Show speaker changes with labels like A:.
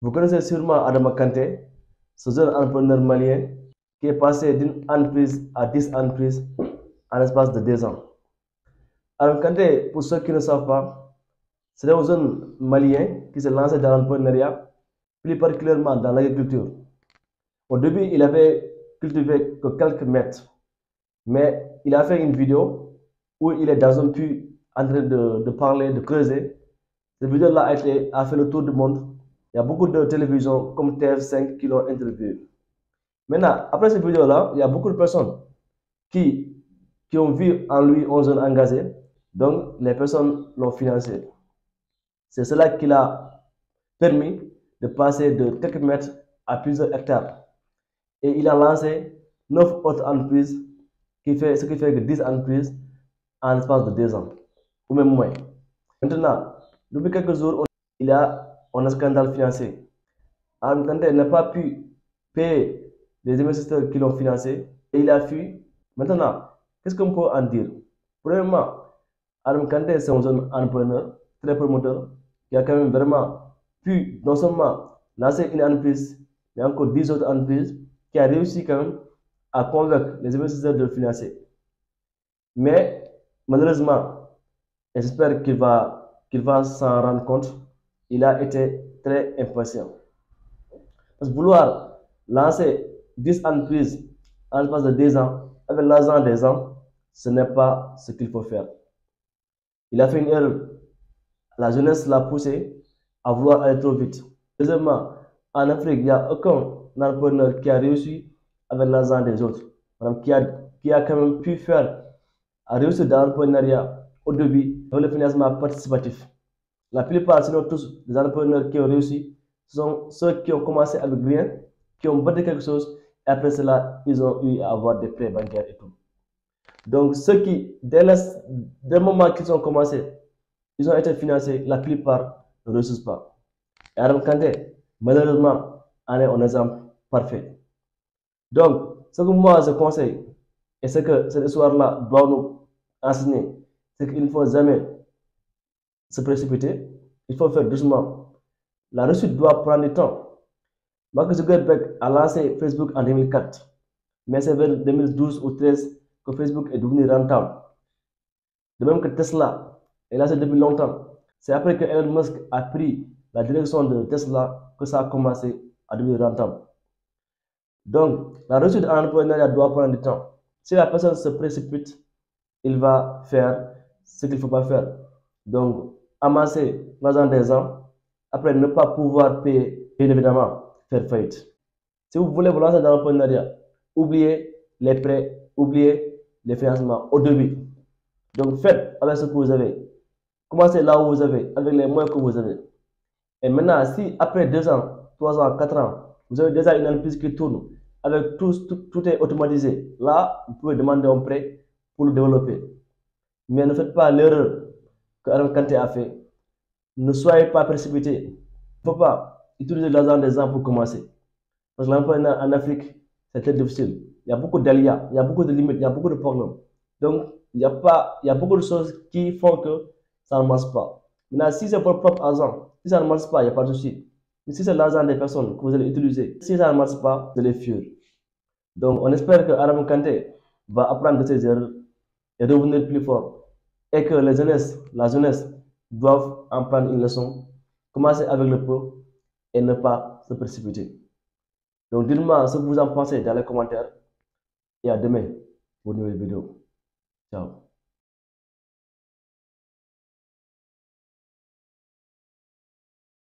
A: Vous connaissez sûrement Adama Kanté, ce jeune entrepreneur malien qui est passé d'une entreprise à 10 entreprises en l'espace de 2 ans. Adama Kanté, pour ceux qui ne savent pas, c'est un jeune malien qui s'est lancé dans l'entrepreneuriat, plus particulièrement dans l'agriculture. Au début, il avait cultivé que quelques mètres, mais il a fait une vidéo où il est dans un puits en train de parler, de creuser. Cette vidéo-là a fait le tour du monde. Il y a beaucoup de télévisions comme TF5 qui l'ont interviewé. Maintenant, après cette vidéo-là, il y a beaucoup de personnes qui, qui ont vu en lui un jeune engagé. Donc, les personnes l'ont financé. C'est cela qui l'a permis de passer de quelques mètres à plusieurs hectares. Et il a lancé 9 autres entreprises, ce qui fait que 10 entreprises en l'espace de 2 ans, ou même moins. Maintenant, depuis quelques jours, il y a un scandale financier. Adam Kanté n'a pas pu payer les investisseurs qui l'ont financé et il a fui. Maintenant, qu'est-ce qu'on peut en dire? Premièrement, Adam Kanté, c'est un jeune entrepreneur, très promoteur, qui a quand même vraiment pu non seulement lancer une entreprise, mais encore 10 autres entreprises, qui a réussi quand même à convaincre les investisseurs de le financer. Mais malheureusement, et j'espère qu'il va s'en rendre compte, il a été très impatient. Parce que vouloir lancer 10 entreprises en l'espace de 2 ans, avec l'argent des gens, ce n'est pas ce qu'il faut faire. Il a fait une erreur. La jeunesse l'a poussé à vouloir aller trop vite. Deuxièmement, en Afrique, il n'y a aucun entrepreneur qui a réussi avec l'argent des autres. Qui a quand même pu réussir dans l'entrepreneuriat au début avec le financement participatif. La plupart, sinon tous, les entrepreneurs qui ont réussi, ce sont ceux qui ont commencé avec rien, qui ont bâti quelque chose, et après cela, ils ont eu à avoir des prêts bancaires et tout. Donc, ceux qui, dès le moment qu'ils ont commencé, ils ont été financés, la plupart ne réussissent pas. Et Adam Kanté, malheureusement, en est un exemple parfait. Donc, ce que moi je conseille, et ce que cette histoire-là doit nous enseigner, c'est qu'il ne faut jamais se précipiter, il faut faire doucement. La réussite doit prendre du temps. Mark Zuckerberg a lancé Facebook en 2004, mais c'est vers 2012 ou 2013 que Facebook est devenu rentable. De même que Tesla est lancé depuis longtemps. C'est après que Elon Musk a pris la direction de Tesla que ça a commencé à devenir rentable. Donc, la réussite en entrepreneuriat doit prendre du temps. Si la personne se précipite, il va faire ce qu'il ne faut pas faire. Donc, amasser l'argent des gens, après ne pas pouvoir payer, bien évidemment, faire faillite. Si vous voulez vous lancer dans l'entrepreneuriat, oubliez les prêts, oubliez les financements au début. Donc, faites avec ce que vous avez. Commencez là où vous avez, avec les moyens que vous avez. Et maintenant, si après 2 ans, 3 ans, 4 ans, vous avez déjà une entreprise qui tourne, avec tout est automatisé, là, vous pouvez demander un prêt pour le développer. Mais ne faites pas l'erreur que Adam Kanté a fait. Ne soyez pas précipité. Il ne faut pas utiliser l'argent des gens pour commencer. Parce que l'emploi en Afrique, c'est très difficile. Il y a beaucoup d'aléas, il y a beaucoup de limites, il y a beaucoup de problèmes. Donc, il y a beaucoup de choses qui font que ça ne marche pas. Maintenant, si c'est votre propre argent, si ça ne marche pas, il n'y a pas de souci. Mais si c'est l'argent des personnes que vous allez utiliser, si ça ne marche pas, vous allez fuir. Donc, on espère que Adam Kanté va apprendre de ses erreurs et devenir plus fort. Et que la jeunesse doivent en prendre une leçon, commencer avec le peu et ne pas se précipiter. Donc, dites-moi ce que vous en pensez dans les commentaires et à demain pour une nouvelle vidéo. Ciao.